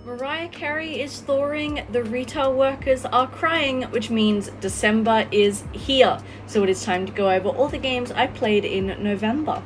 Mariah Carey is thawing, the retail workers are crying, which means December is here. So it is time to go over all the games I played in November.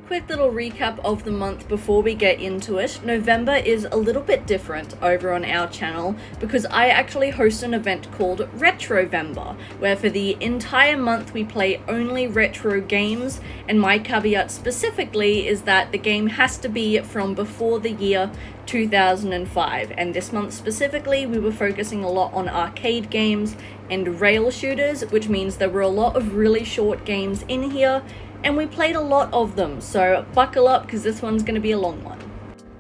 Quick little recap of the month before we get into it. November is a little bit different over on our channel because I actually host an event called Retrovember, where for the entire month we play only retro games, and my caveat specifically is that the game has to be from before the year 2005, and this month specifically we were focusing a lot on arcade games and rail shooters, which means there were a lot of really short games in here, and we played a lot of them, so buckle up because this one's going to be a long one.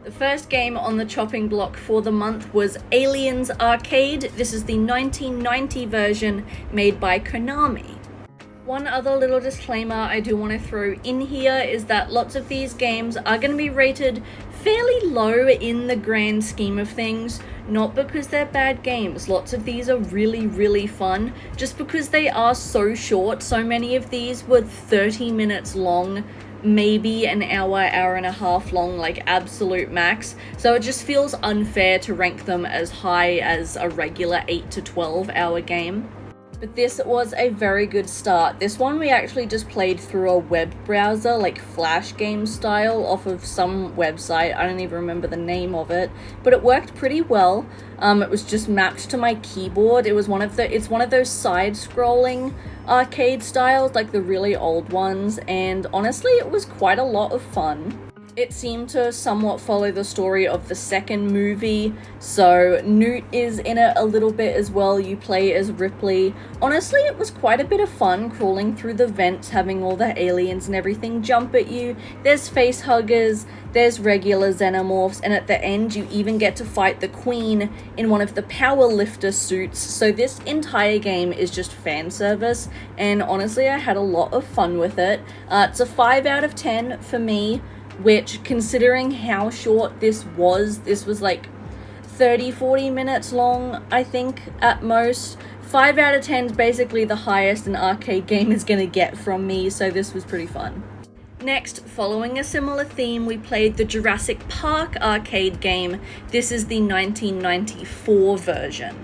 The first game on the chopping block for the month was Aliens Arcade. This is the 1990 version made by Konami. One other little disclaimer I do want to throw in here is that lots of these games are going to be rated fairly low in the grand scheme of things, not because they're bad games. Lots of these are really fun, just because they are so short. So many of these were 30 minutes long, maybe an hour and a half long, like absolute max. So it just feels unfair to rank them as high as a regular 8 to 12 hour game. But this was a very good start. This one we actually just played through a web browser, like Flash game style, off of some website. I don't even remember the name of it, but it worked pretty well. It was just mapped to my keyboard. It's one of those side-scrolling arcade styles, like the really old ones, and honestly, it was quite a lot of fun. It seemed to somewhat follow the story of the second movie, so Newt is in it a little bit as well. You play as Ripley. Honestly, it was quite a bit of fun crawling through the vents, having all the aliens and everything jump at you. There's face huggers, there's regular xenomorphs, and at the end you even get to fight the Queen in one of the power lifter suits. So this entire game is just fan service, and honestly I had a lot of fun with it. It's a 5 out of 10 for me, which, considering how short this was like 30-40 minutes long, I think, at most. 5 out of 10 is basically the highest an arcade game is gonna get from me, so this was pretty fun. Next, following a similar theme, we played the Jurassic Park arcade game. This is the 1994 version.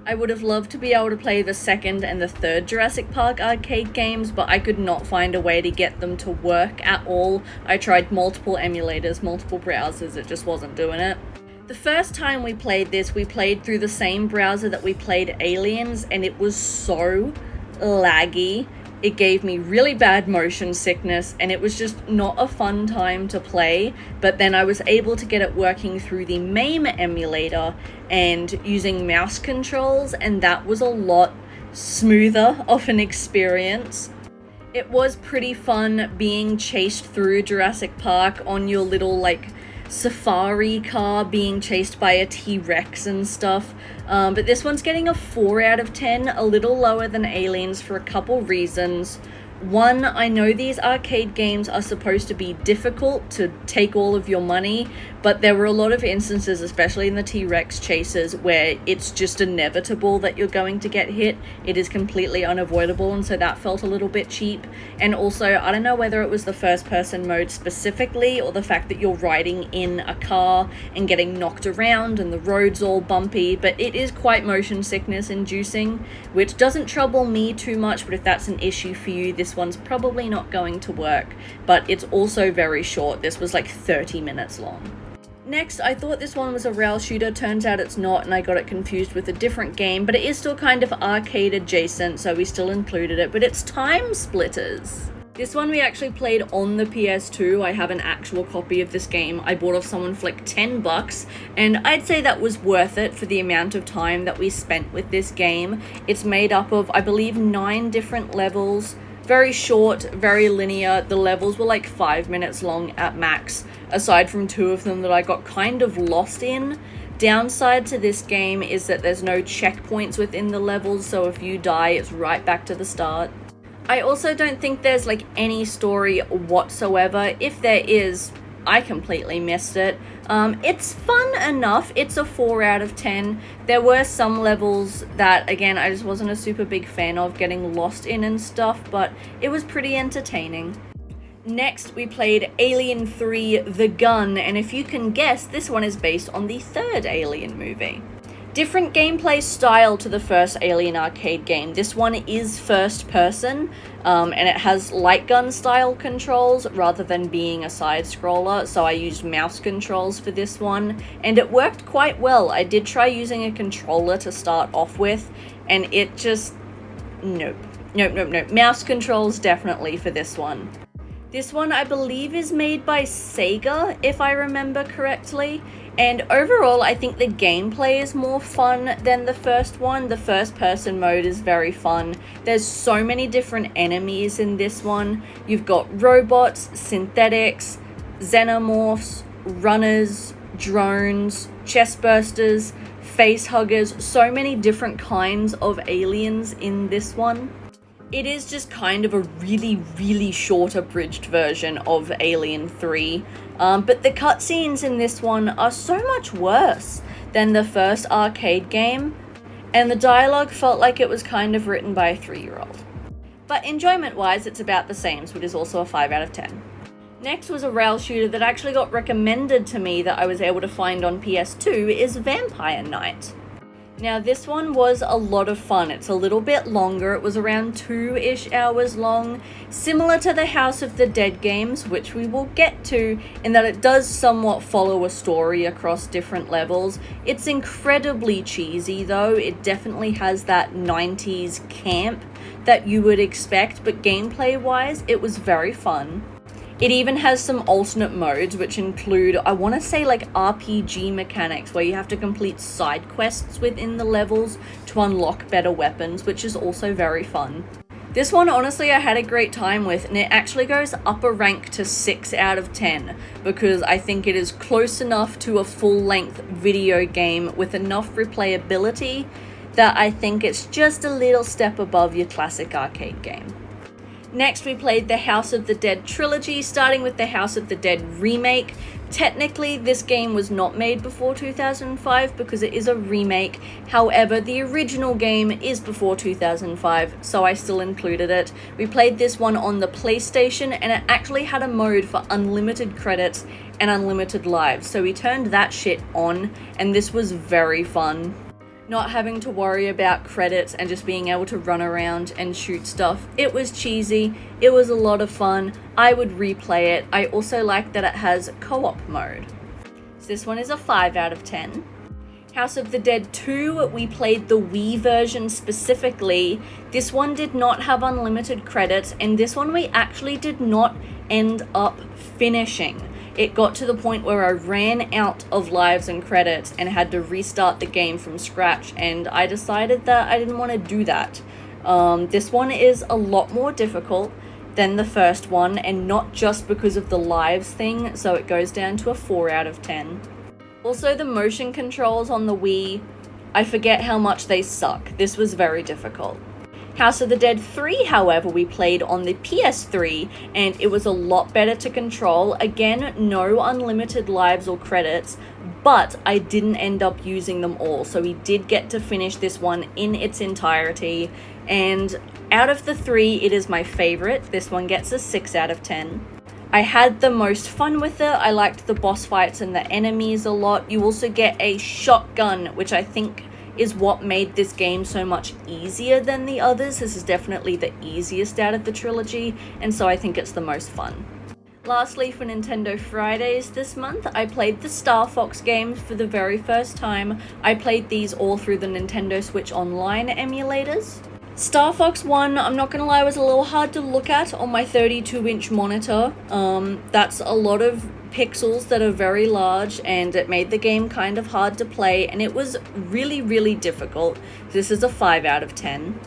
I would have loved to be able to play the second and the third Jurassic Park arcade games, but I could not find a way to get them to work at all. I tried multiple emulators, multiple browsers, it just wasn't doing it. The first time we played this, we played through the same browser that we played Aliens, and it was so laggy. It gave me really bad motion sickness, and it was just not a fun time to play. But then I was able to get it working through the MAME emulator and using mouse controls, and that was a lot smoother of an experience. It was pretty fun being chased through Jurassic Park on your little, like, safari car, being chased by a T-Rex and stuff. But this one's getting a 4 out of 10, a little lower than Aliens for a couple reasons. One, I know these arcade games are supposed to be difficult to take all of your money, but there were a lot of instances, especially in the T-Rex chases, where it's just inevitable that you're going to get hit. It is completely unavoidable, and so that felt a little bit cheap. And also, I don't know whether it was the first-person mode specifically, or the fact that you're riding in a car and getting knocked around and the road's all bumpy, but it is quite motion sickness inducing, which doesn't trouble me too much, but if that's an issue for you, this one's probably not going to work. But it's also very short. This was like 30 minutes long. Next, I thought this one was a rail shooter, turns out it's not, and I got it confused with a different game, but it is still kind of arcade adjacent, so we still included it, but it's Time Splitters. This one we actually played on the PS2. I have an actual copy of this game. I bought off someone for like $10, and I'd say that was worth it for the amount of time that we spent with this game. It's made up of, I believe, 9 different levels. Very short, very linear. The levels were like 5 minutes long at max, aside from 2 of them that I got kind of lost in. Downside to this game is that there's no checkpoints within the levels, so if you die, it's right back to the start. I also don't think there's like any story whatsoever. If there is, I completely missed it. It's fun enough. It's a 4 out of 10. There were some levels that, again, I just wasn't a super big fan of getting lost in and stuff, but it was pretty entertaining. Next, we played Alien 3: The Gun, and if you can guess, this one is based on the third Alien movie. Different gameplay style to the first Alien arcade game. This one is first person, and it has light gun style controls rather than being a side scroller, so I used mouse controls for this one, and it worked quite well. I did try using a controller to start off with, and it just... nope. Mouse controls definitely for this one. This one, I believe, is made by Sega, if I remember correctly. And overall, I think the gameplay is more fun than the first one. The first person mode is very fun. There's so many different enemies in this one. You've got robots, synthetics, xenomorphs, runners, drones, chestbursters, facehuggers, so many different kinds of aliens in this one. It is just kind of a really short abridged version of Alien 3, but the cutscenes in this one are so much worse than the first arcade game, and the dialogue felt like it was kind of written by a 3-year-old. But enjoyment-wise, it's about the same, so it is also a 5 out of 10. Next was a rail shooter that actually got recommended to me that I was able to find on PS2 is Vampire Knight. Now this one was a lot of fun. It's a little bit longer. It was around 2-ish hours long, similar to the House of the Dead games, which we will get to, in that it does somewhat follow a story across different levels. It's incredibly cheesy though. It definitely has that 90s camp that you would expect, but gameplay wise, it was very fun. It even has some alternate modes, which include, I want to say, like RPG mechanics, where you have to complete side quests within the levels to unlock better weapons, which is also very fun. This one, honestly, I had a great time with, and it actually goes up a rank to 6 out of 10, because I think it is close enough to a full-length video game with enough replayability that I think it's just a little step above your classic arcade game. Next, we played the House of the Dead trilogy, starting with the House of the Dead remake. Technically, this game was not made before 2005 because it is a remake. However, the original game is before 2005, so I still included it. We played this one on the PlayStation, and it actually had a mode for unlimited credits and unlimited lives, so we turned that shit on, and this was very fun. Not having to worry about credits and just being able to run around and shoot stuff. It was cheesy, it was a lot of fun, I would replay it. I also like that it has co-op mode. So this one is a 5 out of 10. House of the Dead 2, we played the Wii version specifically. This one did not have unlimited credits, and this one we actually did not end up finishing. It got to the point where I ran out of lives and credits and had to restart the game from scratch, and I decided that I didn't want to do that. This one is a lot more difficult than the first one, and not just because of the lives thing, so it goes down to a 4 out of 10. Also, the motion controls on the Wii, I forget how much they suck. This was very difficult. House of the Dead 3, however, we played on the PS3, and it was a lot better to control. Again, no unlimited lives or credits, but I didn't end up using them all, so we did get to finish this one in its entirety, and out of the 3, it is my favorite. This one gets a 6 out of 10. I had the most fun with it. I liked the boss fights and the enemies a lot. You also get a shotgun, which I think is what made this game so much easier than the others. This is definitely the easiest out of the trilogy, and so I think it's the most fun. Lastly, for Nintendo Fridays this month, I played the Star Fox games for the very first time. I played these all through the Nintendo Switch Online emulators. Star Fox 1, I'm not gonna lie, was a little hard to look at on my 32-inch monitor. That's a lot of pixels that are very large, and it made the game kind of hard to play, and it was really difficult. This is a 5 out of 10.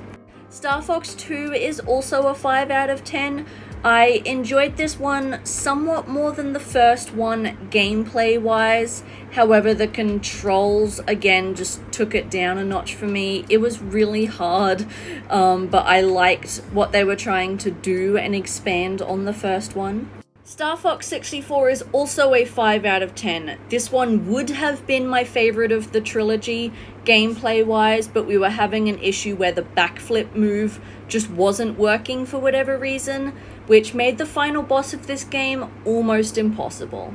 Star Fox 2 is also a 5 out of 10. I enjoyed this one somewhat more than the first one gameplay wise. However, the controls again just took it down a notch for me. It was really hard, but I liked what they were trying to do and expand on the first one. Star Fox 64 is also a 5 out of 10. This one would have been my favorite of the trilogy, gameplay-wise, but we were having an issue where the backflip move just wasn't working for whatever reason. which made the final boss of this game almost impossible.